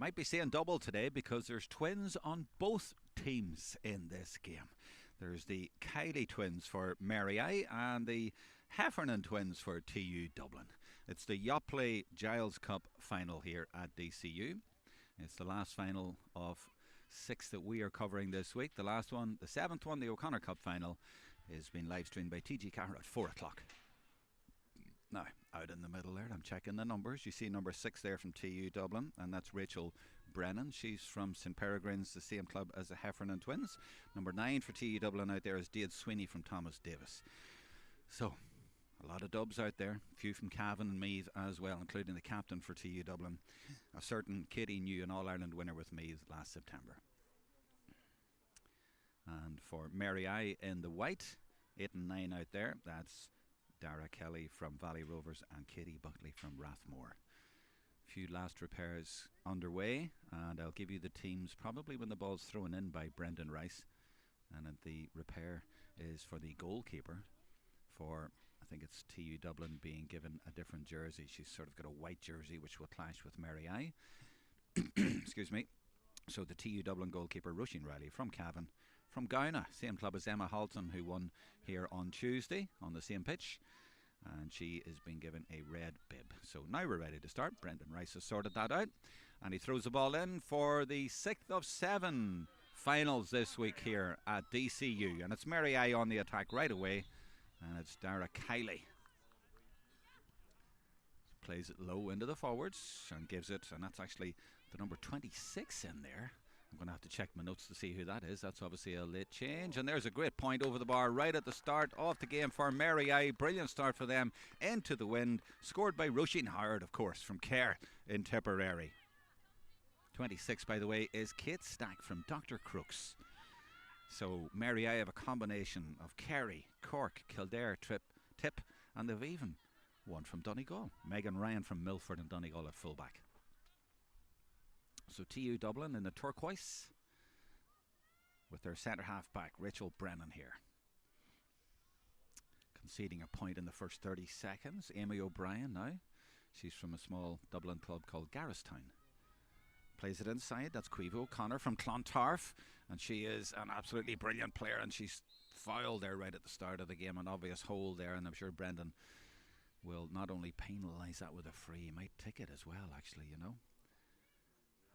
might be saying double today because there's twins on both teams in this game. There's the Kiley twins for Mary I and the Heffernan twins for TU Dublin. It's the Yoplait Giles Cup final here at DCU. It's the last final of 6 that we are covering this week. The last one, the 7th one, the O'Connor Cup final, is being live streamed by TG Carr at 4 o'clock. Now, out in the middle there, I'm checking the numbers. You see number 6 there from TU Dublin, and that's Rachel Brennan. She's from St Peregrine's, the same club as the Heffernan twins. Number 9 for TU Dublin out there is Dade Sweeney from Thomas Davis. So, a lot of dubs out there, a few from Cavan and Meath as well, including the captain for TU Dublin, a certain Katie New, an All-Ireland winner with Meath last September. And for Mary I in the white, 8 and 9 out there, that's Dara Kelly from Valley Rovers and Katie Buckley from Rathmore. A few last repairs underway, and I'll give you the teams probably when the ball's thrown in by Brendan Rice. And the repair is for the goalkeeper for, I think it's TU Dublin, being given a different jersey. She's sort of got a white jersey which will clash with Mary I. Excuse me. So the TU Dublin goalkeeper, Roisin Riley from Cavan, from Gowna, same club as Emma Halton, who won here on Tuesday on the same pitch, and she is being given a red bib. So now we're ready to start. Brendan Rice has sorted that out, and he throws the ball in for the 6th of 7 finals this week here at DCU, and it's Mary I on the attack right away, and it's Dara Kiley. Plays it low into the forwards and gives it, and that's actually the number 26 in there. I'm going to have to check my notes to see who that is. That's obviously a late change, and there's a great point over the bar right at the start of the game for Mary I. Brilliant start for them into the wind, scored by Roisin Howard, of course, from Kerr in Tipperary. 26, by the way, is Kate Stack from Dr. Crooks. So Mary I have a combination of Kerry, Cork, Kildare, Tip, and they've even one from Donegal. Megan Ryan from Milford and Donegal at fullback. So TU Dublin in the turquoise with their centre half back Rachel Brennan here. Conceding a point in the first 30 seconds. Amy O'Brien now. She's from a small Dublin club called Garristown. Plays it inside. That's Caoimhe O'Connor from Clontarf, and she is an absolutely brilliant player, and she's fouled there right at the start of the game. An obvious hole there, and I'm sure Brendan will not only penalise that with a free, he might tick it as well, actually, you know.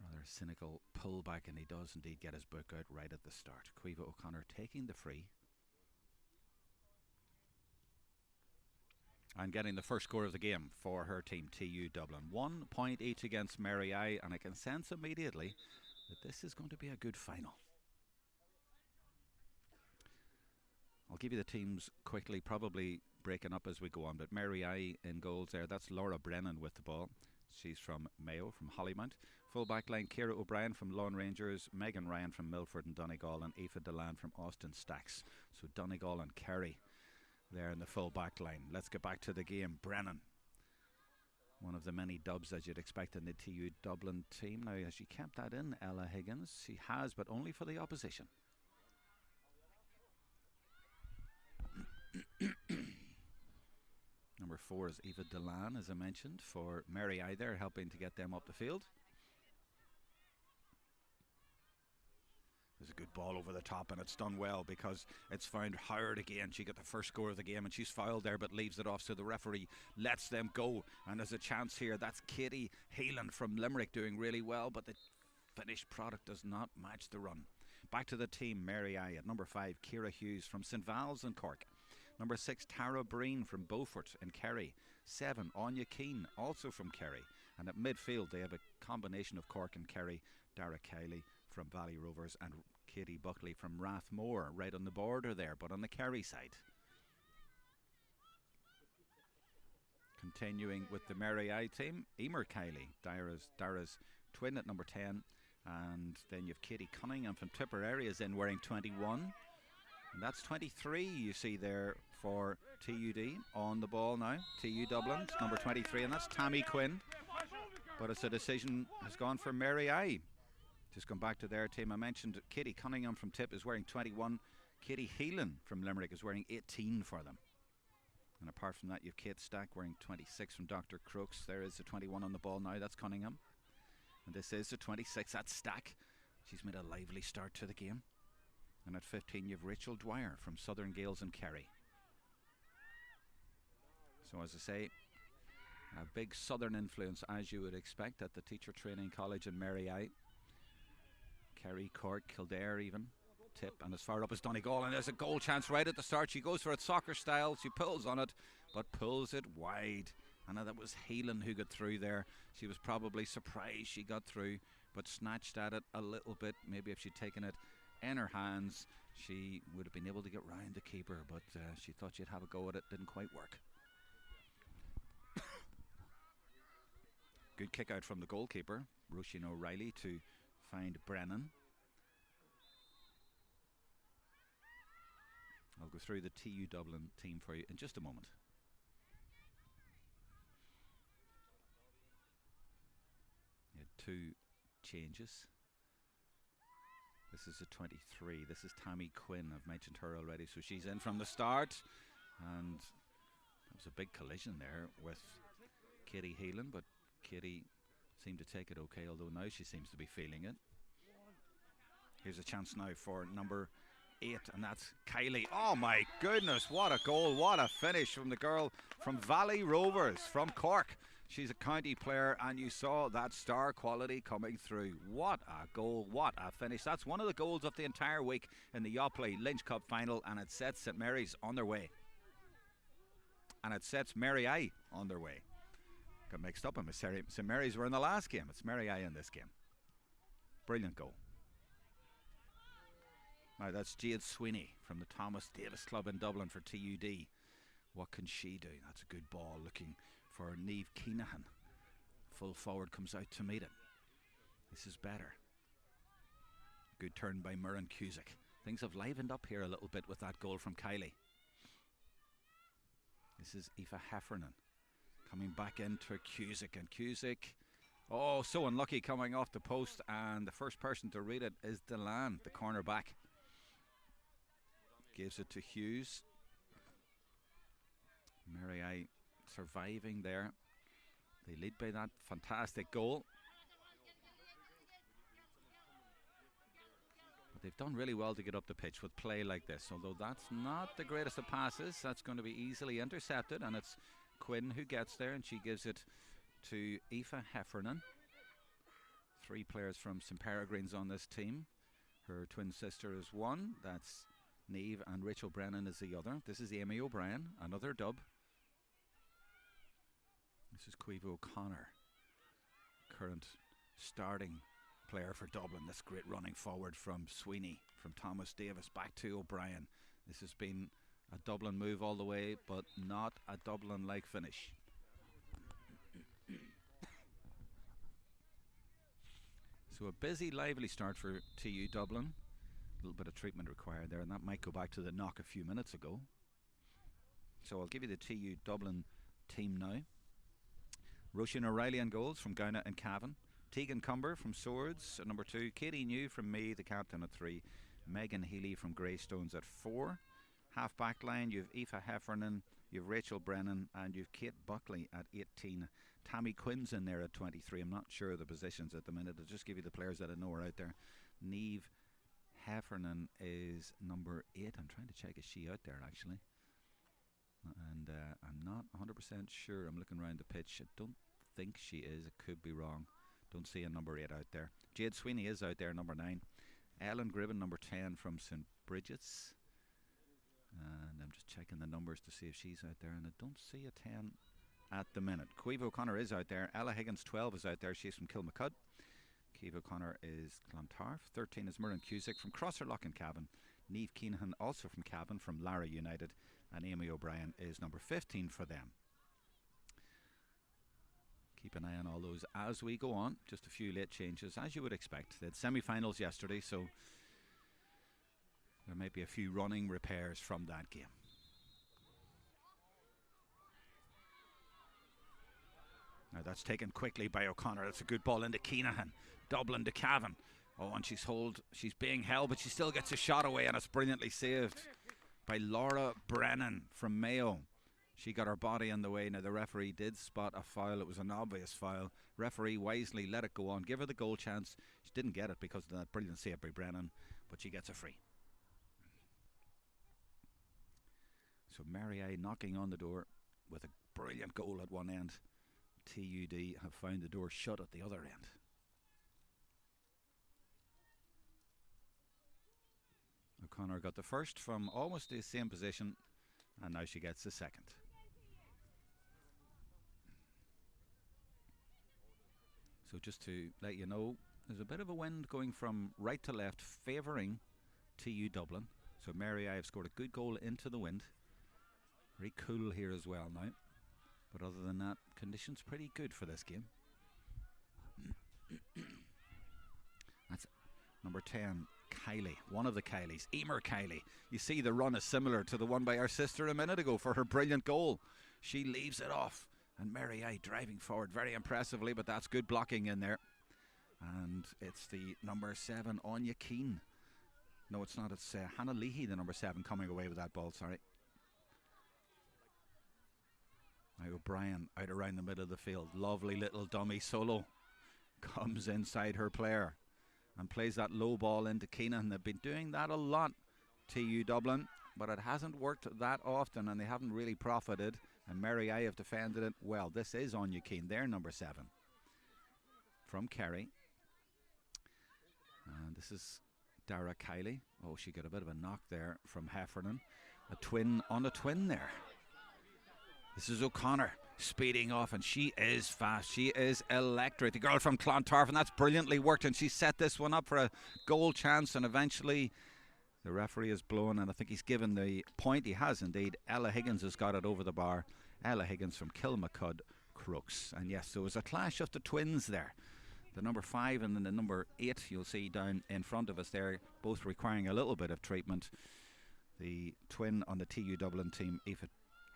Rather cynical pullback, and he does indeed get his book out right at the start. Caoimhe O'Connor taking the free and getting the first score of the game for her team, TU Dublin. 1 point each against Mary I, and I can sense immediately that this is going to be a good final. I'll give you the teams quickly, probably breaking up as we go on, but Mary I in goals there, that's Laura Brennan with the ball. She's from Mayo, from Hollymount. Full back line, Ciara O'Brien from Lawn Rangers, Megan Ryan from Milford and Donegal, and Aoife Deland from Austin Stacks. So Donegal and Kerry there in the full back line. Let's get back to the game. Brennan, one of the many dubs as you'd expect in the TU Dublin team. Now, has she kept that in, Ella Higgins? She has, but only for the opposition. Number 4 is Eva Delan, as I mentioned, for Mary I there, helping to get them up the field. There's a good ball over the top, and it's done well because it's found Howard again. She got the first score of the game, and she's fouled there but leaves it off, so the referee lets them go. And there's a chance here. That's Katie Heelan from Limerick doing really well, but the finished product does not match the run. Back to the team, Mary I at number 5, Ciara Hughes from St Val's in Cork. Number 6, Tara Breen from Beaufort in Kerry. 7, Anya Keane, also from Kerry. And at midfield, they have a combination of Cork and Kerry. Dara Kiley from Valley Rovers and Katie Buckley from Rathmore, right on the border there, but on the Kerry side. Continuing with the Mary I team, Emer Kiley, Dara's twin at number 10. And then you have Katie Cunningham from Tipperary is in wearing 21. And that's 23 you see there for TUD on the ball now. TU Dublin, number 23, and that's Tammy Quinn. But it's a decision has gone for Mary I. Just come back to their team. I mentioned Katie Cunningham from Tip is wearing 21. Katie Heelan from Limerick is wearing 18 for them. And apart from that, you have Kate Stack wearing 26 from Dr. Crooks. There is a 21 on the ball now. That's Cunningham. And this is the 26 at Stack. She's made a lively start to the game. And at 15 you've Rachel Dwyer from Southern Gales and Kerry. So as I say, a big southern influence as you would expect at the Teacher Training College in Mary. Kerry, Cork, Kildare even. Tip and as far up as Donegal, and there's a goal chance right at the start. She goes for it soccer style. She pulls on it but pulls it wide. And that was Heelan who got through there. She was probably surprised she got through, but snatched at it a little bit. Maybe if she'd taken it in her hands, she would have been able to get round the keeper, but she thought she'd have a go at it. Didn't quite work. Good kick out from the goalkeeper, Roisin O'Reilly, to find Brennan. I'll go through the TU Dublin team for you in just a moment. He had 2 changes. This is a 23. This is Tammy Quinn. I've mentioned her already, so she's in from the start. And there was a big collision there with Katie Heelan, but Katie seemed to take it okay, although now she seems to be feeling it. Here's a chance now for number 8, and that's Kylie. Oh my goodness, what a goal, what a finish from the girl from Valley Rovers from Cork. She's a county player, and you saw that star quality coming through. What a goal, what a finish. That's one of the goals of the entire week in the Yoplait Lynch Cup final, and it sets St Mary's on their way. And it sets Mary I on their way. Got mixed up, and St Mary's were in the last game. It's Mary I in this game. Brilliant goal. Now that's Jade Sweeney from the Thomas Davis Club in Dublin for TUD. What can she do? That's a good ball, looking for Niamh Keenahan. Full forward, comes out to meet it. This is better. Good turn by Murren Cusick. Things have livened up here a little bit with that goal from Kylie. This is Aoife Heffernan coming back into Cusick, and Cusick, oh, so unlucky, coming off the post, and the first person to read it is Delan, the corner back. Gives it to Hughes. Mary I surviving there. They lead by that fantastic goal. But they've done really well to get up the pitch with play like this, although that's not the greatest of passes. That's going to be easily intercepted, and it's Quinn who gets there, and she gives it to Aoife Heffernan. 3 players from St Peregrine's on this team. Her twin sister is one. That's Niamh, and Rachel Brennan is the other. This is Amy O'Brien, another dub. This is Caoimhe O'Connor, current starting player for Dublin. This great running forward from Sweeney, from Thomas Davis, back to O'Brien. This has been a Dublin move all the way, but not a Dublin-like finish. So a busy, lively start for TU Dublin. A little bit of treatment required there, and that might go back to the knock a few minutes ago. So I'll give you the TU Dublin team now. Roisin O'Reilly on goals from Gowna and Cavan. Tegan Cumber from Swords at number 2. Katie New from Meath, the captain, at 3. Megan Healy from Greystones at 4. Half back line, you've Aoife Heffernan, you've Rachel Brennan, and you've Kate Buckley at 18. Tammy Quinn's in there at 23. I'm not sure of the positions at the minute. I'll just give you the players that I know are out there. Niamh Heffernan is number 8. I'm trying to check, is she out there actually? And I'm not 100% sure. I'm looking around the pitch. I don't think she is. I could be wrong. Don't see a number 8 out there. Jade Sweeney is out there, number 9. Ellen Gribben, number 10 from St Bridget's. And I'm just checking the numbers to see if she's out there, and I don't see a 10 at the minute. Caoimhe O'Connor is out there. Ella Higgins, 12, is out there. She's from Kilmacud. Caoimhe O'Connor is Clontarf. 13 is Murren Cusick from Crosserlock and Cavan. Niamh Keenahan, also from Cavan, from Lara United. And Amy O'Brien is number 15 for them. Keep an eye on all those as we go on. Just a few late changes, as you would expect. They had semi-finals yesterday, so there may be a few running repairs from that game. Now that's taken quickly by O'Connor. That's a good ball into Keenahan. Dublin to Cavan. Oh, and she's being held, but she still gets a shot away, and it's brilliantly saved by Laura Brennan from Mayo. She got her body in the way. Now the referee did spot a foul. It was an obvious foul. Referee wisely let it go on. Give her the goal chance. She didn't get it because of that brilliant save by Brennan, but she gets a free. So Mary A knocking on the door with a brilliant goal at one end. TUD have found the door shut at the other end. O'Connor got the first from almost the same position, and now she gets the second. So just to let you know, there's a bit of a wind going from right to left favouring TU Dublin. So Mary I have scored a good goal into the wind. Very cool here as well now. But other than that, conditions pretty good for this game. That's number 10, Kylie, one of the Kylies, Emer Kylie. You see the run is similar to the one by our sister a minute ago for her brilliant goal. She leaves it off, and Mary I driving forward very impressively, but that's good blocking in there. And it's the number 7, Anya Keane. No, it's not. It's Hannah Leahy, the number 7, coming away with that ball, sorry. Now O'Brien out around the middle of the field. Lovely little dummy solo. Comes inside her player and plays that low ball into Keenan. They've been doing that a lot, TU Dublin, but it hasn't worked that often and they haven't really profited. And Mary I have defended it well. This is Anya Keane, their number 7. From Kerry. And this is Dara Kiley. Oh, she got a bit of a knock there from Heffernan. A twin on a twin there. This is O'Connor speeding off, and she is fast. She is electric. The girl from Clontarf, and that's brilliantly worked, and she set this one up for a goal chance, and eventually the referee is blown, and I think he's given the point. He has indeed. Ella Higgins has got it over the bar. Ella Higgins from Kilmacud Crooks. And yes, there was a clash of the twins there. The number 5 and then the number 8 you'll see down in front of us there, both requiring a little bit of treatment. The twin on the TU Dublin team, Aoife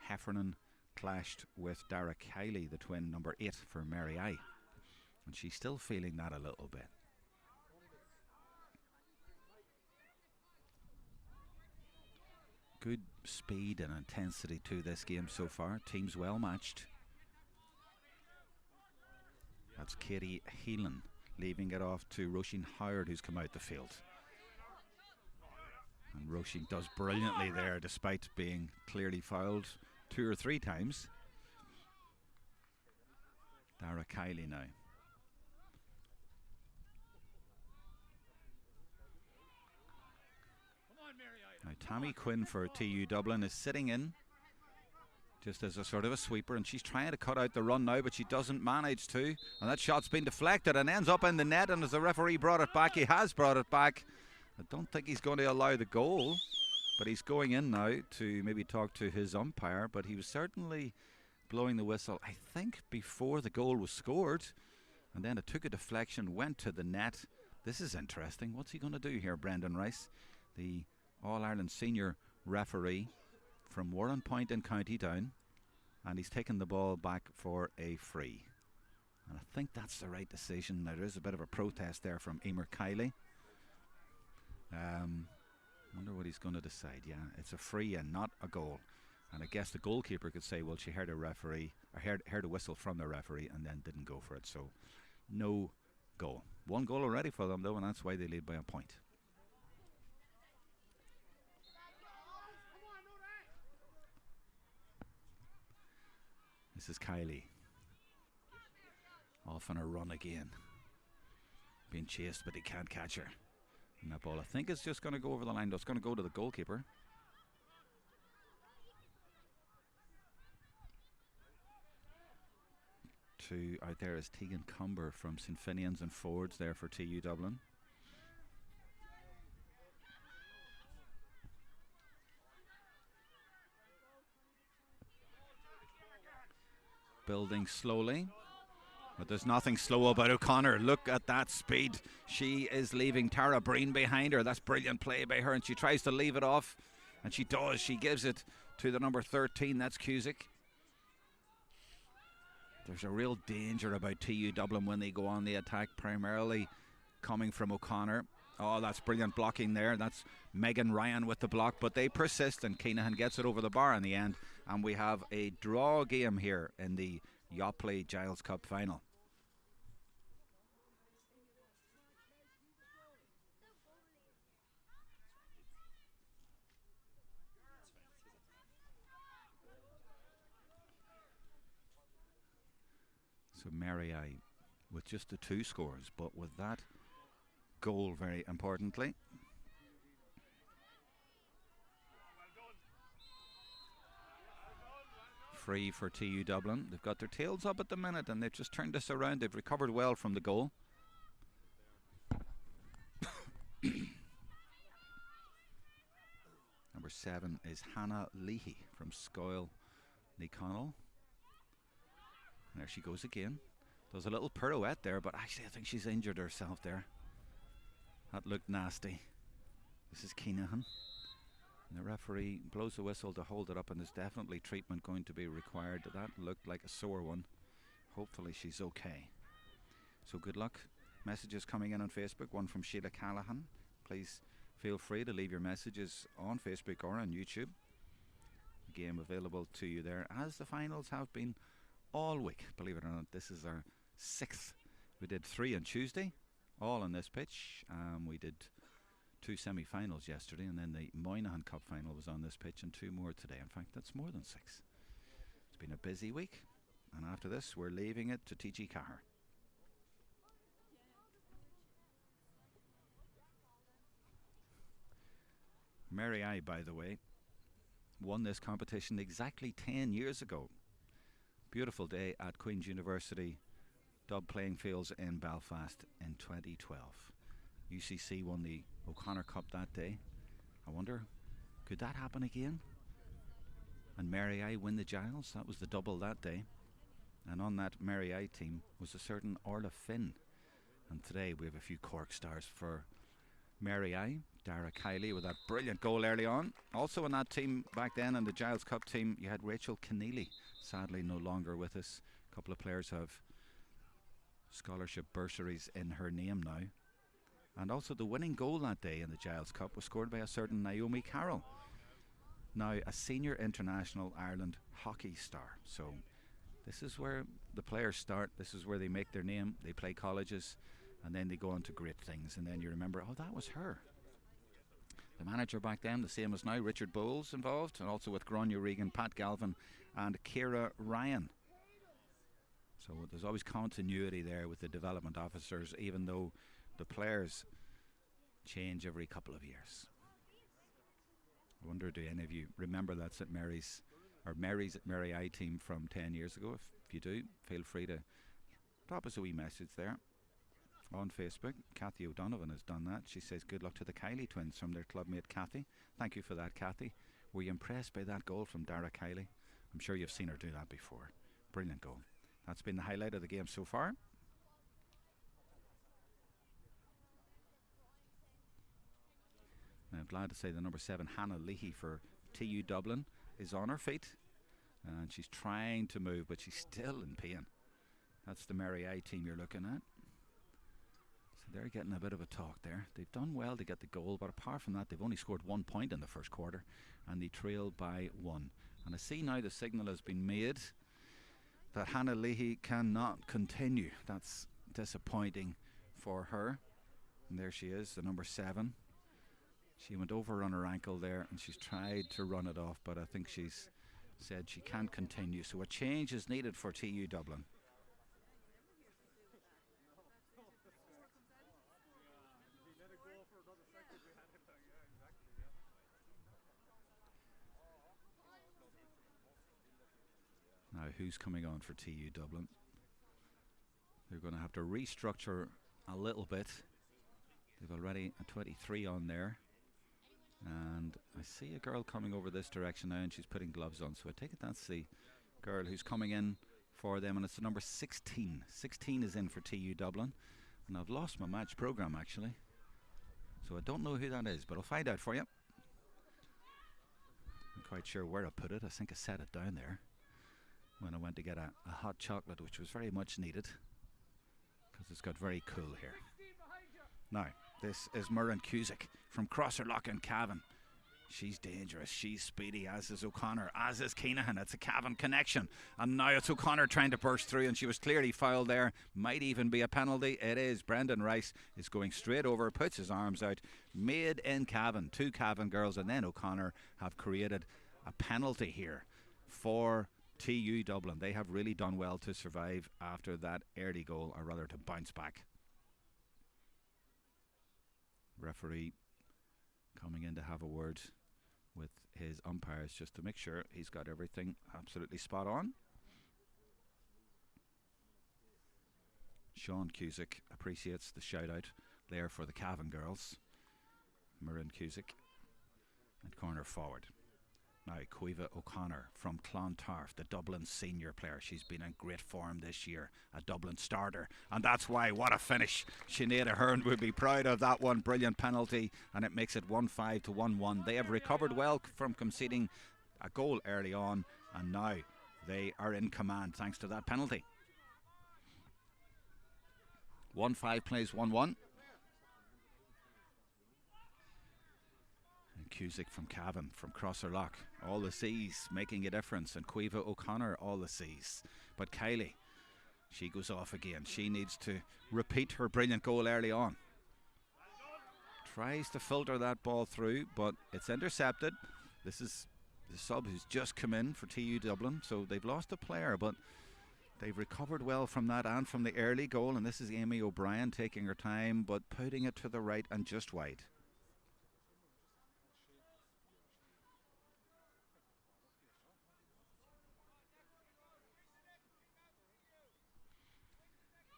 Heffernan, clashed with Dara Kiley, the twin, number 8 for Mary I. And she's still feeling that a little bit. Good speed and intensity to this game so far. Teams well matched. That's Katie Heelan leaving it off to Roisin Howard, who's come out the field. And Roisin does brilliantly there despite being clearly fouled 2 or 3 times. Dara Kiley now. Now Tammy Quinn for TU Dublin is sitting in just as a sort of a sweeper, and she's trying to cut out the run now, but she doesn't manage to, and that shot's been deflected and ends up in the net. And as the referee brought it back, he has brought it back. I don't think he's going to allow the goal, but he's going in now to maybe talk to his umpire. But he was certainly blowing the whistle, I think, before the goal was scored, and then it took a deflection, went to the net. This is interesting. What's he going to do here, Brendan Rice, the All-Ireland senior referee from Warrenpoint in County Down, and he's taken the ball back for a free. And I think that's the right decision. Now there is a bit of a protest there from Emer Kiley. Wonder what he's going to decide. Yeah, it's a free and not a goal. And I guess the goalkeeper could say, well, she heard a referee, or heard a whistle from the referee and then didn't go for it. So no goal. 1 goal already for them though, and that's why they lead by a point. This is Kiley. Off on a run again. Being chased, but he can't catch her. And that ball, I think, is just going to go over the line. Though it's going to go to the goalkeeper. Out there is Tegan Cumber from St Finian's and Fords there for TU Dublin. Building slowly, but there's nothing slow about O'Connor. Look at that speed. She is leaving Tara Breen behind her. That's brilliant play by her, and she tries to leave it off, and she does. She gives it to the number 13. That's Cusick. There's a real danger about TU Dublin when they go on the attack, primarily coming from O'Connor. Oh, that's brilliant blocking there. That's Megan Ryan with the block, but they persist, and Keenahan gets it over the bar in the end. And we have a draw game here in the Yoplait Giles Cup final. So Mary I with just the 2 scores, but with that goal very importantly. Free for TU Dublin. They've got their tails up at the minute and they've just turned this around. They've recovered well from the goal. Number 7 is Hannah Leahy from Scoil Niconnell. There she goes again. Does a little pirouette there, but actually I think she's injured herself there. That looked nasty. This is Keenahan. And the referee blows the whistle to hold it up, and there's definitely treatment going to be required. That looked like a sore one. Hopefully she's okay. So good luck. Messages coming in on Facebook. One from Sheila Callahan. Please feel free to leave your messages on Facebook or on YouTube. The game available to you there, as the finals have been all week. Believe it or not, this is our 6th. We did 3 on Tuesday, all on this pitch. We did 2 semi-finals yesterday, and then the Moynihan Cup final was on this pitch, and 2 more today. In fact, that's more than 6. It's been a busy week, and after this we're leaving it to TG Cahir. Mary I, by the way, won this competition exactly 10 years ago. Beautiful day at Queen's University Dub playing fields in Belfast in 2012. UCC won the O'Connor Cup that day. I wonder, could that happen again? And Mary I win the Giles. That was the double that day. And on that Mary I team was a certain Orla Finn. And today we have a few Cork stars for Mary I. Dara Kiley with that brilliant goal early on. Also in that team back then, in the Giles Cup team, you had Rachel Keneally, sadly no longer with us. A couple of players have scholarship bursaries in her name now. And also the winning goal that day in the Giles Cup was scored by a certain Naomi Carroll, now a senior international Ireland hockey star. So this is where the players start. This is where they make their name. They play colleges and then they go on to great things, and then you remember, oh, that was her. The manager back then, the same as now, Richard Bowles involved, and also with Gráinne Regan, Pat Galvin and Ciara Ryan. So there's always continuity there with the development officers, even though the players change every couple of years. I wonder, do any of you remember that St Mary's or Mary's at Mary I team from 10 years ago? If you do, feel free to drop us a wee message there on Facebook. Kathy O'Donovan has done that. She says good luck to the Kiley twins from their clubmate Kathy. Thank you for that, Kathy. Were you impressed by that goal from Dara Kiley? I'm sure you've seen her do that before. Brilliant goal. That's been the highlight of the game so far. Now, I'm glad to say the number 7 Hannah Leahy for TU Dublin is on her feet, and she's trying to move, but she's still in pain. That's the Mary I team you're looking at. So they're getting a bit of a talk there. They've done well to get the goal, but apart from that, they've only scored 1 point in the first quarter, and they trail by 1. And I see now the signal has been made that Hannah Leahy cannot continue. That's disappointing for her. And there she is, the number 7. She went over on her ankle there and she's tried to run it off, but I think she's said she can't continue. So a change is needed for TU Dublin. Now, who's coming on for TU Dublin? They're going to have to restructure a little bit. They've already a 23 on there. And I see a girl coming over this direction now, and she's putting gloves on. So I take it that's the girl who's coming in for them, and it's the number 16. 16 is in for TU Dublin. And I've lost my match programme, actually. So I don't know who that is, but I'll find out for you. I'm quite sure where I put it. I think I set it down there when I went to get a hot chocolate, which was very much needed because it's got very cool here. Now, This is Murren Cusick from Crosserlock and Cavan. She's dangerous, she's speedy, as is O'Connor, as is Keenahan. It's a Cavan connection, and now it's O'Connor trying to burst through, and she was clearly fouled there. Might even be a penalty. It is. Brendan Rice is going straight over, puts his arms out. Made in Cavan. 2 Cavan girls, and then O'Connor have created a penalty here for TU Dublin. They have really done well to survive after that early goal, or rather to bounce back. Referee coming in to have a word with his umpires just to make sure he's got everything absolutely spot on. Sean Cusick appreciates the shout out there for the Cavan girls. Murren Cusick at corner forward. Now Caoimhe O'Connor from Clontarf, the Dublin senior player. She's been in great form this year, a Dublin starter, and that's why, what a finish. Sinead Ahern would be proud of that one. Brilliant penalty, and it makes it 1-5 to 1-1. They have recovered well from conceding a goal early on, and now they are in command thanks to that penalty. 1-5 plays 1-1. Cusick from Cavan, from Crosserlock, all the C's making a difference, and Caoimhe O'Connor, all the C's. But Kylie, she goes off again. She needs to repeat her brilliant goal early on. Tries to filter that ball through, but it's intercepted. This is the sub who's just come in for TU Dublin, so they've lost a player, but they've recovered well from that and from the early goal. And this is Amy O'Brien taking her time, but putting it to the right and just wide.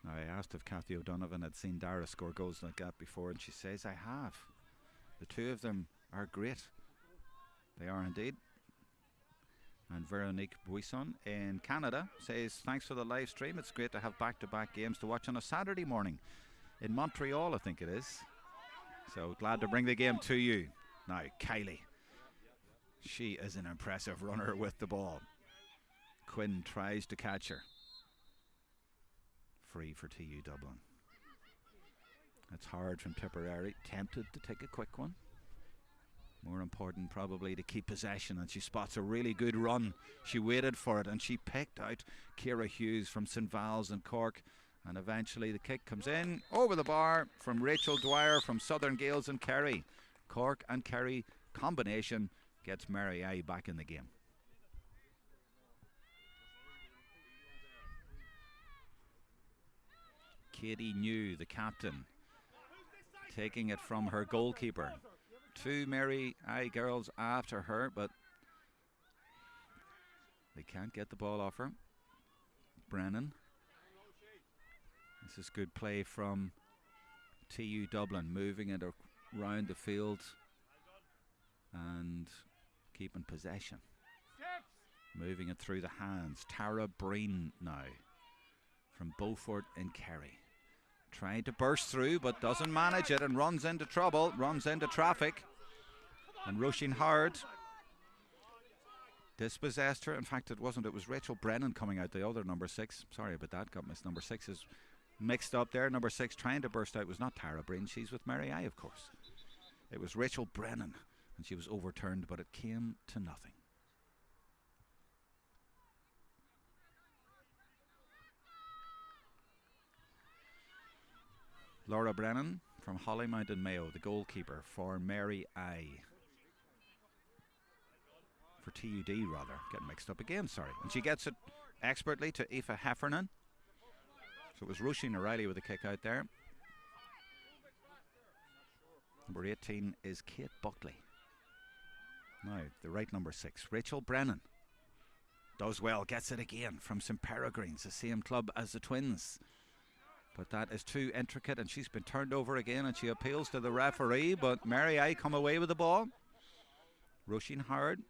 Now, I asked if Cathy O'Donovan had seen Dara score goals like that before, and she says, I have. The two of them are great. They are indeed. And Veronique Buisson in Canada says, thanks for the live stream. It's great to have back-to-back games to watch on a Saturday morning in Montreal, I think it is. So glad to bring the game to you. Now, Kylie. She is an impressive runner with the ball. Quinn tries to catch her. Free for TU Dublin. It's hard from Tipperary. Tempted to take a quick one. More important probably to keep possession, and she spots a really good run. She waited for it and she picked out Ciara Hughes from St Val's in Cork, and eventually the kick comes in over the bar from Rachel Dwyer from Southern Gales and Kerry. Cork and Kerry combination gets Mary I back in the game. Katie New, the captain, taking it from her goalkeeper. 2 Mary I girls after her, but they can't get the ball off her. Brennan. This is good play from TU Dublin, moving it around the field and keeping possession. Moving it through the hands. Tara Breen now from Beaufort in Kerry. Trying to burst through, but doesn't manage it and runs into trouble, runs into traffic. And rushing hard. Dispossessed her. In fact, it wasn't. It was Rachel Brennan coming out, the other number 6. Sorry about that, got missed. Number 6 is mixed up there. Number 6 trying to burst out was not Tara Breen. She's with Mary I, of course. It was Rachel Brennan, and she was overturned, but it came to nothing. Laura Brennan from Hollymount and Mayo, the goalkeeper for Mary I. For TUD rather, getting mixed up again, sorry. And she gets it expertly to Aoife Heffernan. So it was Roisin O'Reilly with a kick out there. Number 18 is Kate Buckley. Now, the right number 6, Rachel Brennan. Does well, gets it again from St Peregrines, the same club as the Twins. But that is too intricate, and she's been turned over again, and she appeals to the referee, but Mary I come away with the ball. Rushing hard.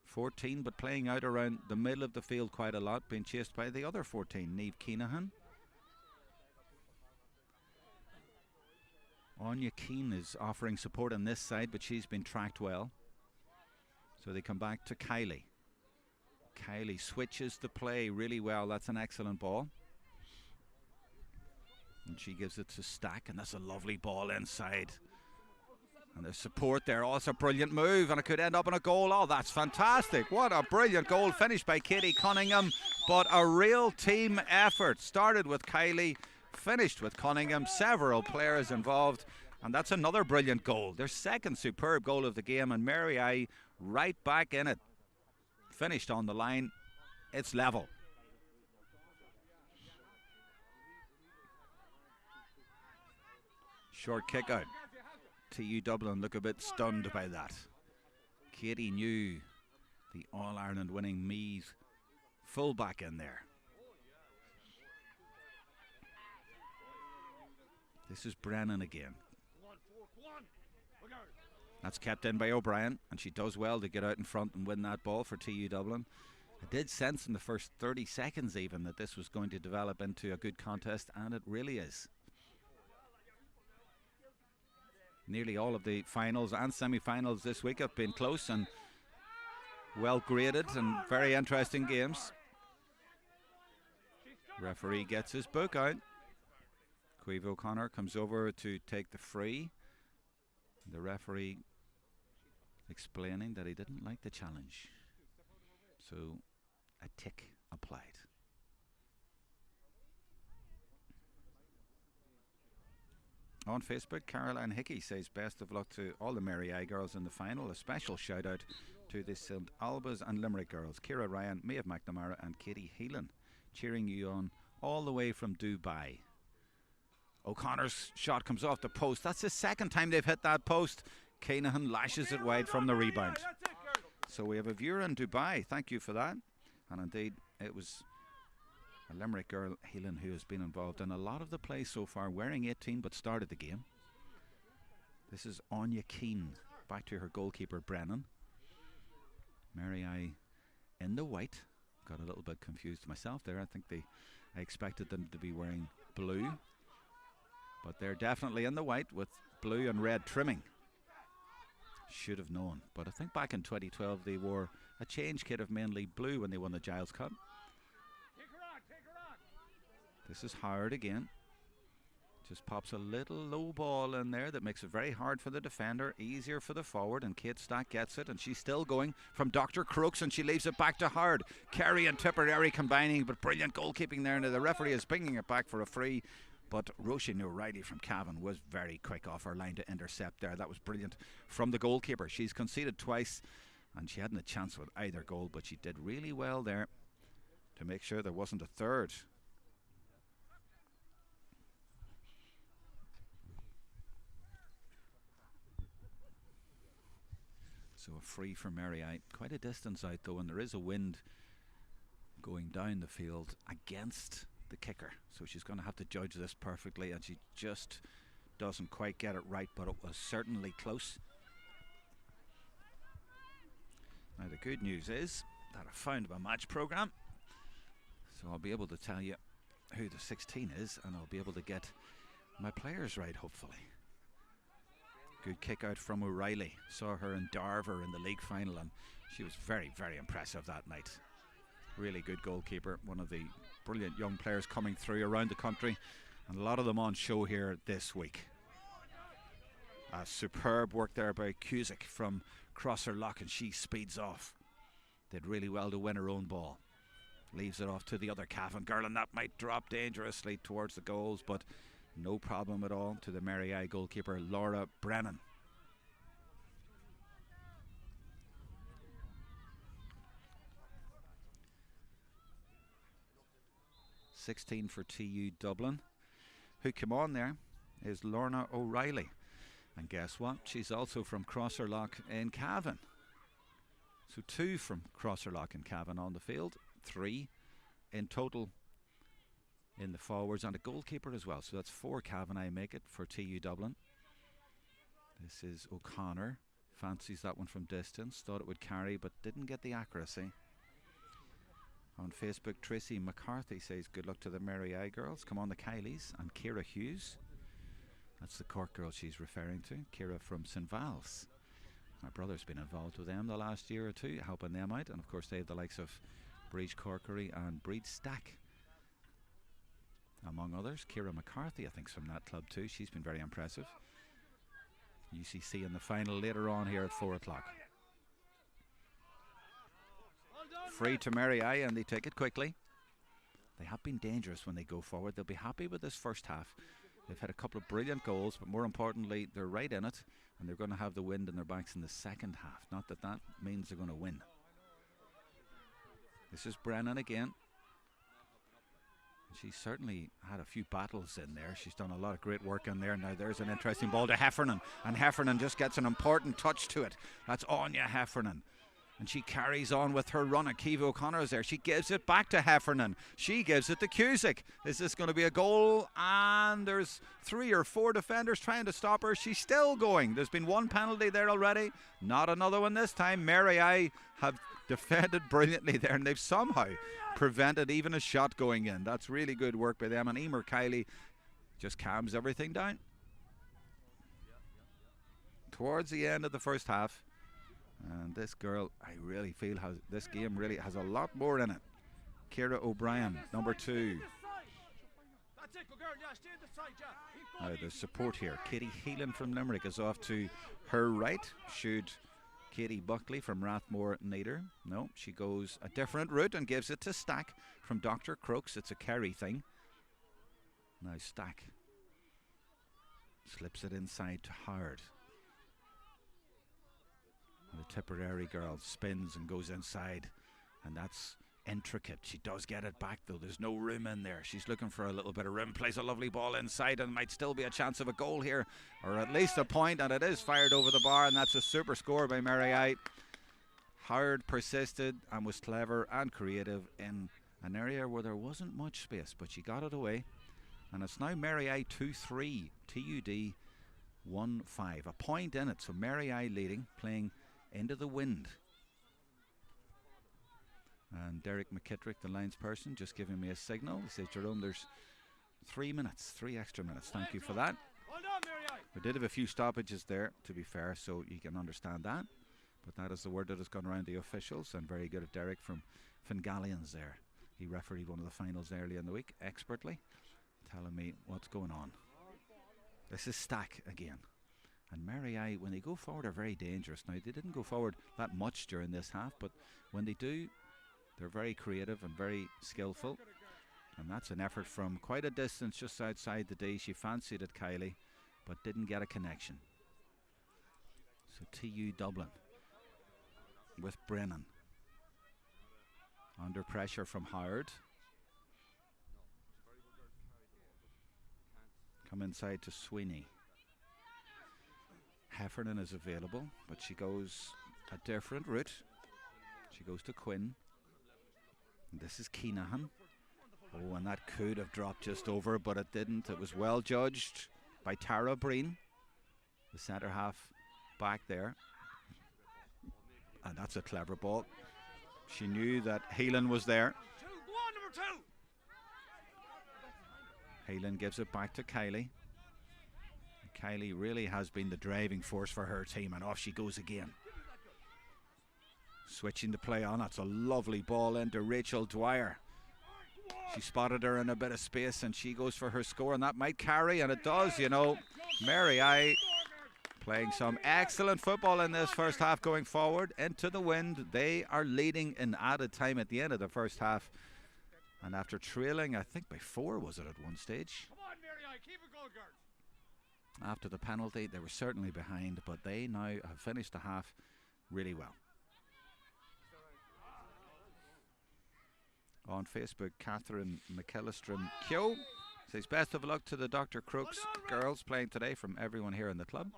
14, but playing out around the middle of the field quite a lot, being chased by the other 14, Niamh Keenahan. Anya Keane is offering support on this side, but she's been tracked well. So they come back to Kylie. Kylie switches the play really well. That's an excellent ball. And she gives it to Stack, and that's a lovely ball inside. And there's support there. Oh, it's a brilliant move, and it could end up in a goal. Oh, that's fantastic. What a brilliant goal finished by Katie Cunningham. But a real team effort. Started with Kylie, finished with Cunningham. Several players involved. And that's another brilliant goal. Their second superb goal of the game, and Mary I right back in it. Finished on the line. It's level. Short kick out. TU Dublin look a bit stunned by that. Katie knew the All-Ireland winning Meath full-back in there. This is Brennan again. That's kept in by O'Brien, and she does well to get out in front and win that ball for TU Dublin. I did sense in the first 30 seconds even that this was going to develop into a good contest, and it really is. Nearly all of the finals and semi-finals this week have been close and well graded and very interesting games. Referee gets his book out. Caoimhe O'Connor comes over to take the free. The referee explaining that he didn't like the challenge. So a tick applied. On Facebook, Caroline Hickey says best of luck to all the Mary I girls in the final. A special shout out to the St Albans and Limerick girls, Ciara Ryan, Maeve McNamara and Katie Heelan, cheering you on all the way from Dubai. O'Connor's shot comes off the post. That's the second time they've hit that post. Keenan lashes it wide from the rebound. So we have a viewer in Dubai. Thank you for that. And indeed, it was a Limerick girl, Heelan, who has been involved in a lot of the play so far, wearing 18 but started the game. This is Anya Keane, back to her goalkeeper Brennan. Mary I in the white. Got a little bit confused myself there. I expected them to be wearing blue, but they're definitely in the white with blue and red trimming. Should have known, but I think back in 2012 they wore a change kit of mainly blue when they won the Giles Cup. This is Howard again. Just pops a little low ball in there that makes it very hard for the defender, easier for the forward, and Kate Stack gets it, and she's still going from Dr. Crooks, and she leaves it back to Howard. Kerry and Tipperary combining, but brilliant goalkeeping there. Now the referee is pinging it back for a free, but Roisin O'Reilly from Cavan was very quick off her line to intercept there. That was brilliant from the goalkeeper. She's conceded twice, and she hadn't a chance with either goal, but she did really well there to make sure there wasn't a third. So a free for Mary I. Quite a distance out though, and there is a wind going down the field against the kicker. So she's going to have to judge this perfectly, and she just doesn't quite get it right, but it was certainly close. Now the good news is that I found my match programme, so I'll be able to tell you who the 16 is, and I'll be able to get my players right, hopefully. Good kick out from O'Reilly. Saw her in Darver in the league final, and she was very, very impressive that night. Really good goalkeeper, one of the brilliant young players coming through around the country, and a lot of them on show here this week. Superb work there by Cusick from Crosser Lock, and she speeds off. Did really well to win her own ball. Leaves it off to the other Cavan girl, and that might drop dangerously towards the goals, but no problem at all to the Mary I goalkeeper Laura Brennan. (16) for TU Dublin. Who came on there is Lorna O'Reilly, and guess what? She's also from Crosserlock in Cavan. So 2 from Crosserlock in Cavan on the field, 3 in total in the forwards, and a goalkeeper as well. So that's 4 Cavan I make it for TU Dublin. This is O'Connor. Fancies that one from distance. Thought it would carry, but didn't get the accuracy. On Facebook, Tracy McCarthy says good luck to the Mary I girls. Come on the Kylies. And Ciara Hughes. That's the Cork girl she's referring to. Ciara from St Val's. My brother's been involved with them the last year or two, helping them out. And of course they have the likes of Breach Corkery and Breed Stack among others. Ciara McCarthy, I think, is from that club too. She's been very impressive. UCC in the final later on here at 4 o'clock. Free to Mary I, and they take it quickly. They have been dangerous when they go forward. They'll be happy with this first half. They've had a couple of brilliant goals, but more importantly, they're right in it, and they're going to have the wind in their backs in the second half. Not that that means they're going to win. This is Brennan again. She's certainly had a few battles in there. She's done a lot of great work in there. Now there's an interesting ball to Heffernan, and Heffernan just gets an important touch to it. That's Anya Heffernan. And she carries on with her run. Akiva O'Connor is there. She gives it back to Heffernan. She gives it to Cusick. Is this going to be a goal? And there's 3 or 4 defenders trying to stop her. She's still going. There's been 1 penalty there already. Not another one this time. Mary I have defended brilliantly there, and they've somehow prevented even a shot going in. That's really good work by them. And Emer Kiley just calms everything down. Towards the end of the first half. And this girl, I really feel, this game really has a lot more in it. Ciara O'Brien, number 2. Now there's support here. Katie Heelan from Limerick is off to her right. Should Katie Buckley from Rathmore need her? No, she goes a different route and gives it to Stack from Dr. Crooks. It's a Kerry thing. Now Stack slips it inside to Howard. The Tipperary girl spins and goes inside, and that's intricate. She does get it back though. There's no room in there. She's looking for a little bit of room, plays a lovely ball inside, and might still be a chance of a goal here, or at least a point, and it is fired over the bar, and that's a super score by Mary I. Howard persisted and was clever and creative in an area where there wasn't much space, but she got it away, and it's now Mary I 2-3, TUD 1-5, a point in it. So Mary I leading, playing into the wind. And Derek McKittrick, the lines person, just giving me a signal. He says, Jerome, there's 3 minutes, 3 extra minutes. Thank you for that. We did have a few stoppages there, to be fair, so you can understand that. But that is the word that has gone around the officials, and very good of Derek from Fingallians there. He refereed one of the finals early in the week, expertly, telling me what's going on. This is Stack again. And Mary I, when they go forward, are very dangerous. Now, they didn't go forward that much during this half, but when they do, they're very creative and very skillful. And that's an effort from quite a distance just outside the D. She fancied it, Kiley, but didn't get a connection. So TU Dublin with Brennan. Under pressure from Howard. Come inside to Sweeney. Heffernan is available, but she goes a different route. She goes to Quinn. And this is Keenahan. Oh, and that could have dropped just over, but it didn't. It was well judged by Tara Breen, the centre half back there. And that's a clever ball. She knew that Heelan was there. Heelan gives it back to Kiley. Kiley really has been the driving force for her team, and off she goes again. Switching the play on. That's a lovely ball into Rachel Dwyer. She spotted her in a bit of space, and she goes for her score, and that might carry, and it does, you know. Mary I playing some excellent football in this first half, going forward into the wind. They are leading in added time at the end of the first half, and after trailing, I think by 4 was it at one stage. Come on, Mary I, keep it going, girl. After the penalty, they were certainly behind, but they now have finished the half really well. On Facebook, Catherine McKillistrom Kyo says, best of luck to the Dr. Crooks girls playing today from everyone here in the club.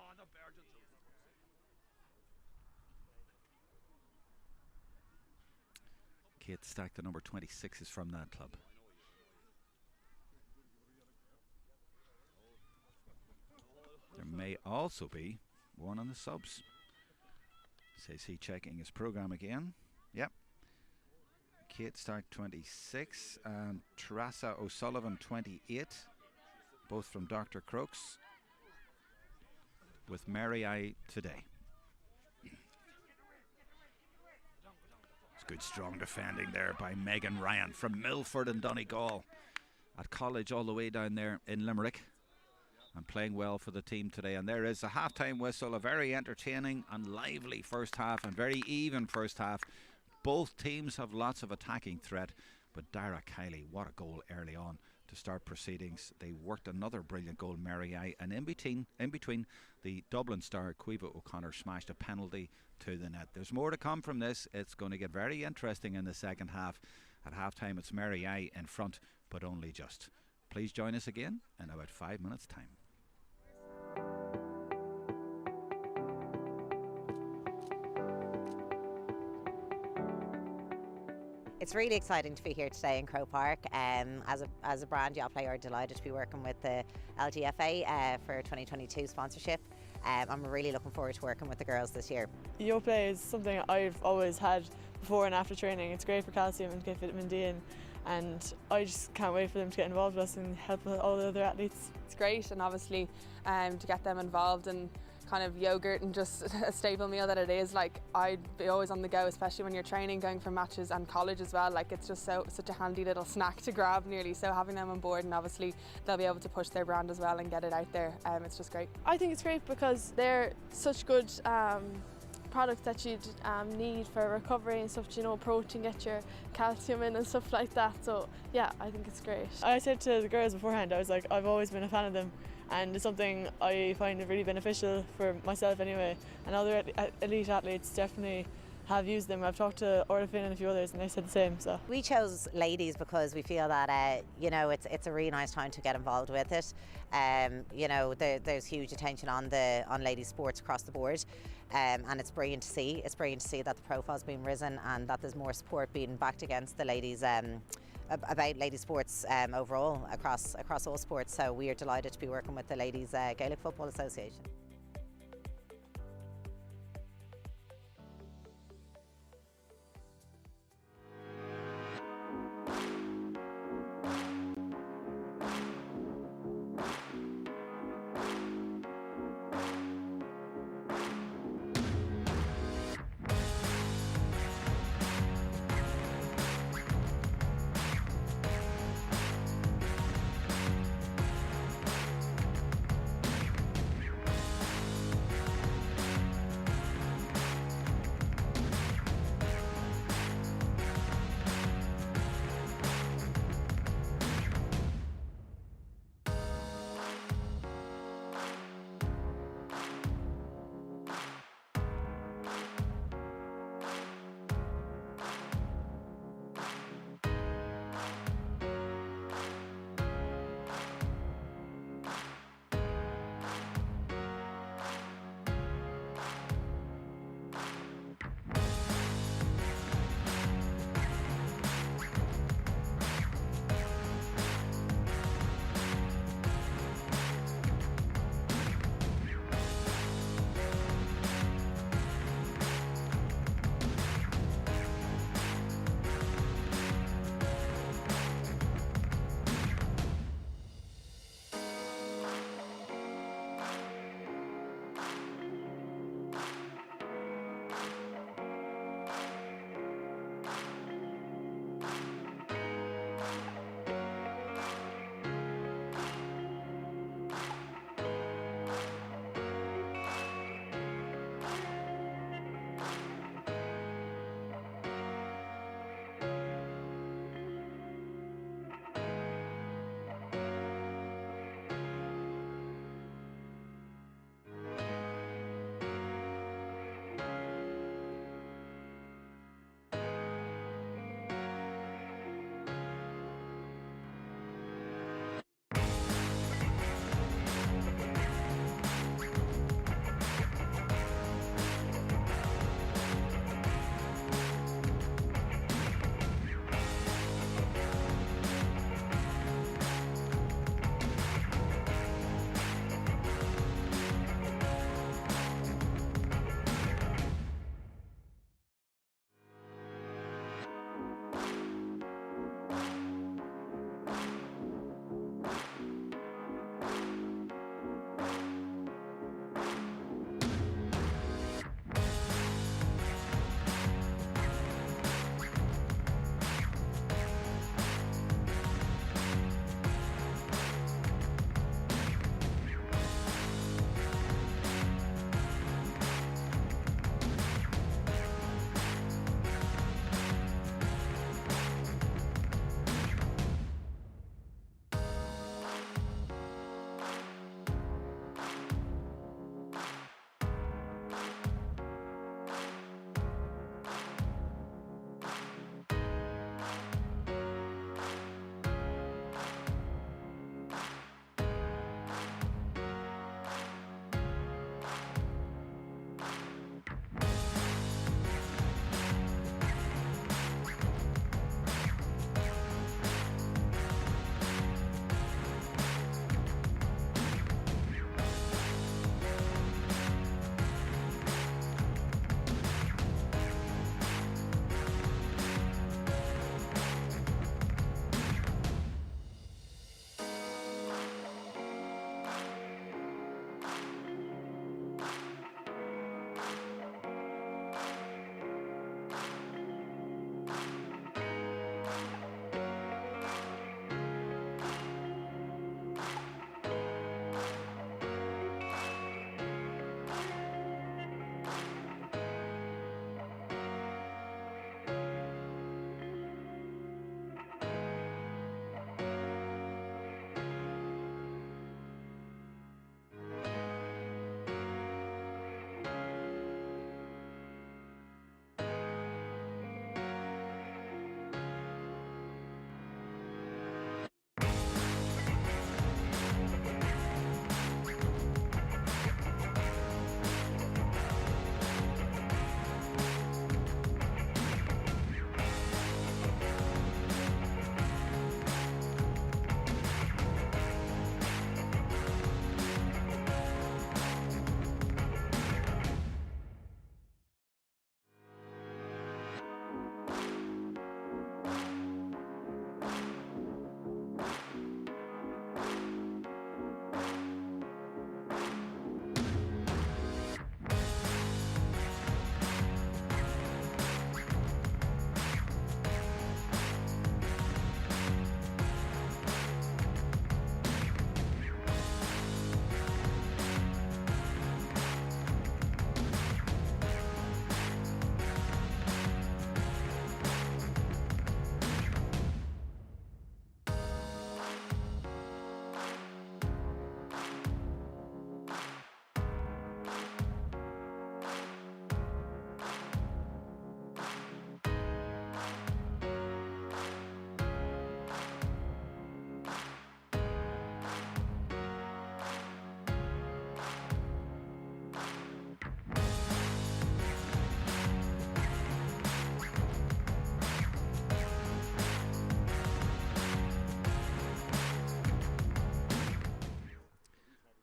Kate Stack, the number 26, is from that club. There may also be one on the subs. Says he checking his program again. Yep. Kate Stark 26 and Teresa O'Sullivan 28, both from Dr. Crooks, with Mary I today. It's good strong defending there by Megan Ryan from Milford and Donegal. at college all the way down there in Limerick, and playing well for the team today. And there is a half-time whistle, a very entertaining and lively first half and very even first half. Both teams have lots of attacking threat, but Dara Kiley, what a goal early on to start proceedings. They worked another brilliant goal, Mary I, and in between the Dublin star Caoimhe O'Connor smashed a penalty to the net. There's more to come from this. It's going to get very interesting in the second half. At half-time it's Mary I in front, but only just. Please join us again in about 5 minutes' time. It's really exciting to be here today in Croke Park. As a brand, Yoplait are delighted to be working with the LGFA for 2022 sponsorship. I'm really looking forward to working with the girls this year. Yoplait is something I've always had before and after training. It's great for calcium and get vitamin D in, and I just can't wait for them to get involved with us and help all the other athletes. It's great, and obviously to get them involved and kind of yogurt and just a staple meal that it is. Like, I'd be always on the go, especially when you're training, going for matches and college as well. Like, it's just such a handy little snack to grab nearly. So having them on board, and obviously they'll be able to push their brand as well and get it out there. It's just great. I think it's great because they're such good products that you'd need for recovery and stuff, you know, protein, get your calcium in and stuff like that. So yeah, I think it's great. I said to the girls beforehand, I was like, I've always been a fan of them, and it's something I find really beneficial for myself anyway, and other elite athletes definitely have used them. I've talked to Orla Finn and a few others and they said the same. So we chose ladies because we feel that you know, it's a really nice time to get involved with it. You know, there's huge attention on ladies sports across the board, and it's brilliant to see. It's brilliant to see that the profile's been risen and that there's more support being backed against the ladies about ladies sports overall across all sports. So we are delighted to be working with the Ladies Gaelic Football Association.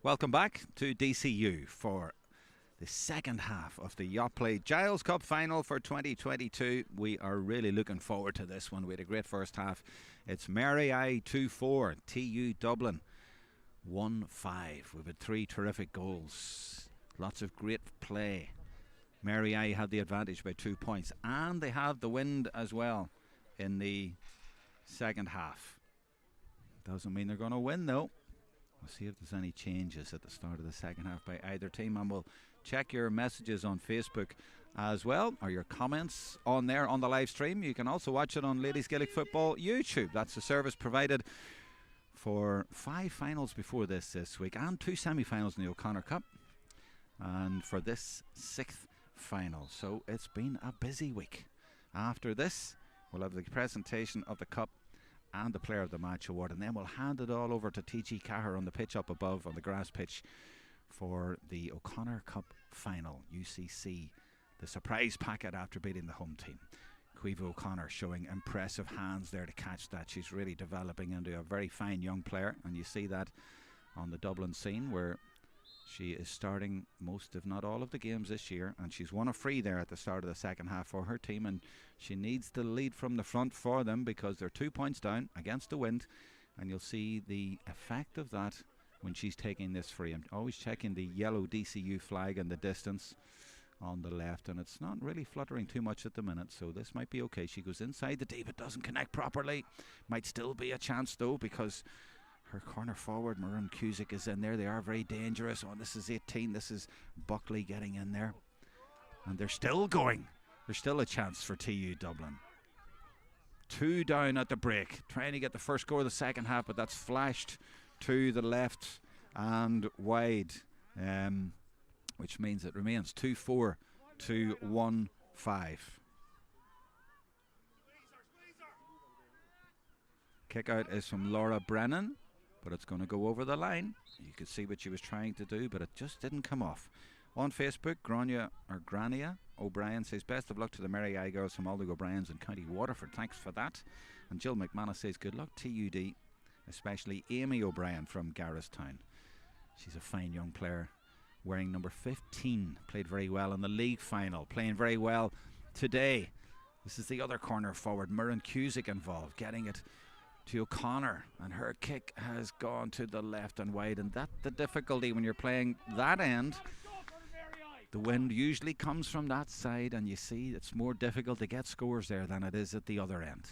Welcome back to DCU for the second half of the Yoplait Giles Cup final for 2022. We are really looking forward to this one. We had a great first half. It's Mary I 2-4, TU Dublin 1-5. We've had 3 terrific goals. Lots of great play. Mary I had the advantage by 2 points, and they have the wind as well in the second half. Doesn't mean they're going to win though. We'll see if there's any changes at the start of the second half by either team, and we'll check your messages on Facebook as well, or your comments on there on the live stream. You can also watch it on Ladies Gaelic Football YouTube. That's the service provided for 5 finals before this week, and 2 semi-finals in the O'Connor Cup, and for this 6th final. So it's been a busy week. After this, we'll have the presentation of the cup and the Player of the Match award, and then we'll hand it all over to TG Cahir on the pitch up above on the grass pitch for the O'Connor Cup final. UCC, the surprise packet after beating the home team. Caoimhe O'Connor showing impressive hands there to catch that. She's really developing into a very fine young player, and you see that on the Dublin scene, where she is starting most, if not all, of the games this year, and she's won a free there at the start of the second half for her team, and she needs to lead from the front for them because they're 2 points down against the wind, and you'll see the effect of that when she's taking this free. I'm always checking the yellow DCU flag in the distance on the left, and it's not really fluttering too much at the minute, so this might be okay. She goes inside the deep, it doesn't connect properly. Might still be a chance though, because her corner forward, Maroon Cusick, is in there. They are very dangerous. Oh, this is 18. This is Buckley getting in there. And they're still going. There's still a chance for TU Dublin. 2 down at the break. Trying to get the first goal of the second half, but that's flashed to the left and wide. Which means it remains 2-4 to 1-5. Kick out is from Laura Brennan, but it's going to go over the line. You could see what she was trying to do, but it just didn't come off. On Facebook, Grania O'Brien says, best of luck to the Mary I girls from Aldig O'Brien's in County Waterford. Thanks for that. And Jill McManus says, good luck TUD, especially Amy O'Brien from Garristown. She's a fine young player, wearing number 15. Played very well in the league final, playing very well today. This is the other corner forward, Maroon Cusick involved, getting it to O'Connor, and her kick has gone to the left and wide, and that's the difficulty when you're playing that end. The wind usually comes from that side, and you see it's more difficult to get scores there than it is at the other end.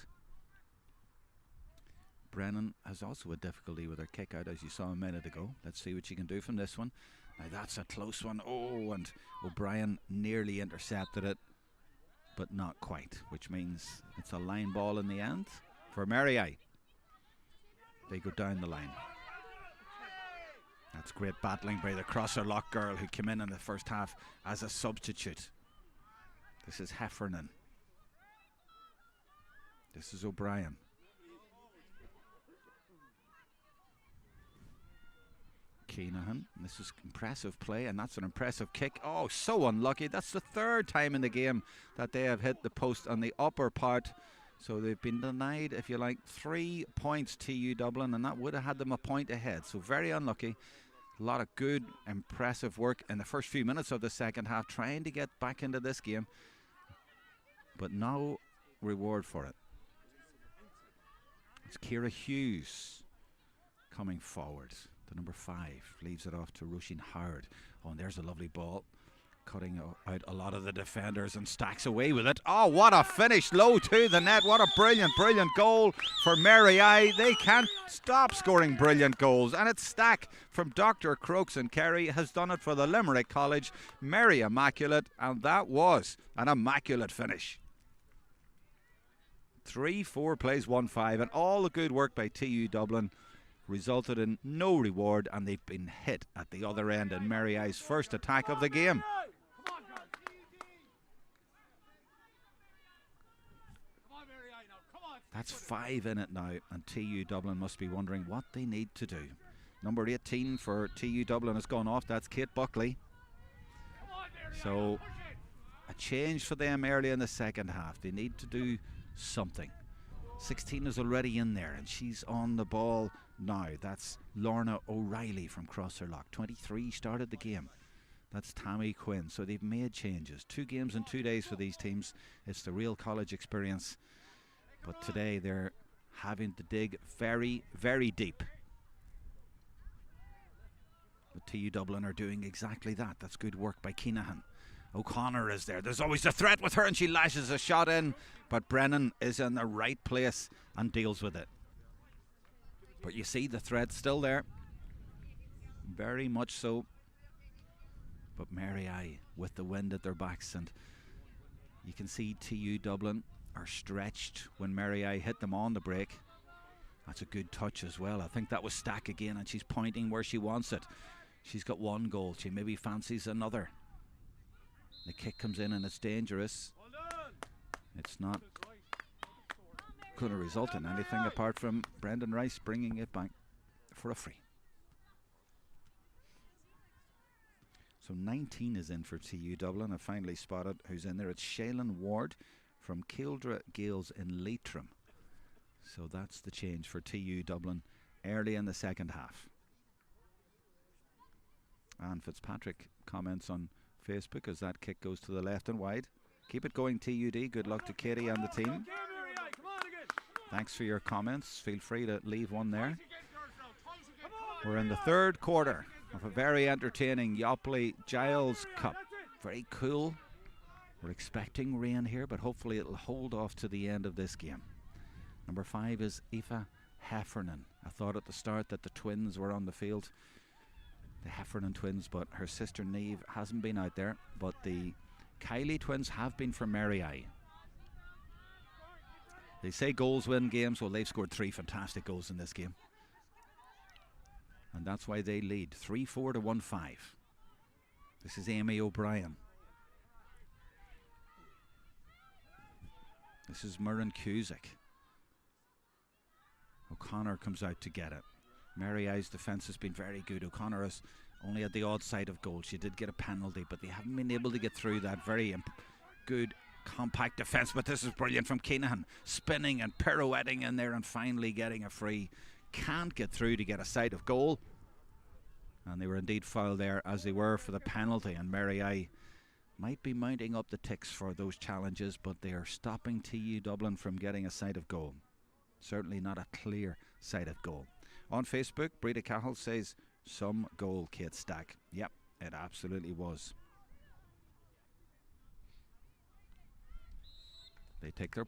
Brennan has also a difficulty with her kick out, as you saw a minute ago. Let's see what she can do from this one. Now that's a close one. Oh, and O'Brien nearly intercepted it, but not quite, which means it's a line ball in the end for Mary I. They go down the line. That's great battling by the crosser lock girl who came in the first half as a substitute. This is Heffernan. This is O'Brien. Keenahan. This is impressive play, and that's an impressive kick. Oh, so unlucky. That's the 3rd time in the game that they have hit the post on the upper part. So they've been denied, if you like, 3 points, TU Dublin, and that would have had them a point ahead. So very unlucky. A lot of good, impressive work in the first few minutes of the second half, trying to get back into this game, but no reward for it. It's Ciara Hughes coming forward. The number 5 leaves it off to Roisin Howard. Oh, and there's a lovely ball, cutting out a lot of the defenders and stacks away with it. Oh, what a finish, low to the net. What a brilliant goal for Mary I. They can't stop scoring brilliant goals, and it's Stack from Dr. Crokes and Kerry has done it for the Limerick College. Mary immaculate, and that was an immaculate finish. 3-4 plays 1-5, and all the good work by TU Dublin resulted in no reward, and they've been hit at the other end in Mary I's first attack of the game. That's 5 in it now, and TU Dublin must be wondering what they need to do. Number 18 for TU Dublin has gone off. That's Kate Buckley. So a change for them early in the second half. They need to do something. 16 is already in there, and she's on the ball now. That's Lorna O'Reilly from Crosserlock. 23 started the game. That's Tammy Quinn. So they've made changes. 2 games in 2 days for these teams. It's the real college experience. But today they're having to dig very, very deep. But TU Dublin are doing exactly that. That's good work by Keenahan. O'Connor is there. There's always a threat with her, and she lashes a shot in. But Brennan is in the right place and deals with it. But you see the threat still there. Very much so. But Mary I with the wind at their backs, and you can see TU Dublin are stretched when Mary I hit them on the break. That's a good touch as well. I think that was Stack again, and she's pointing where she wants it. She's got 1 goal. She maybe fancies another. The kick comes in and it's dangerous. It's not going to result in anything apart from Brendan Rice bringing it back for a free. So 19 is in for TU Dublin. I finally spotted who's in there. It's Shaylin Ward from Kildra Gales in Leitrim. So that's the change for TU Dublin early in the second half. And Fitzpatrick comments on Facebook as that kick goes to the left and wide. Keep it going, TUD. Good luck to Katie and the team. Thanks for your comments. Feel free to leave one there. We're in the 3rd quarter of a very entertaining Yoplait Giles Cup. Very cool. We're expecting rain here, but hopefully it'll hold off to the end of this game. Number 5 is Aoife Heffernan. I thought at the start that the twins were on the field, the Heffernan twins, but her sister Niamh hasn't been out there. But the Kiley twins have been for Mary I. They say goals win games. Well, they've scored 3 fantastic goals in this game. And that's why they lead 3-4 to 1-5. This is Amy O'Brien. This is Murren Cusick. O'Connor comes out to get it. Mary I's defence has been very good. O'Connor has only had the odd side of goal. She did get a penalty, but they haven't been able to get through that. Very good compact defence, but this is brilliant from Keenahan. Spinning and pirouetting in there and finally getting a free. Can't get through to get a side of goal. And they were indeed fouled there, as they were for the penalty. And Mary I might be mounting up the ticks for those challenges, but they are stopping TU Dublin from getting a side of goal. Certainly not a clear side of goal. On Facebook, Breda Cahill says, some goal, Kate Stack. Yep, it absolutely was. They take their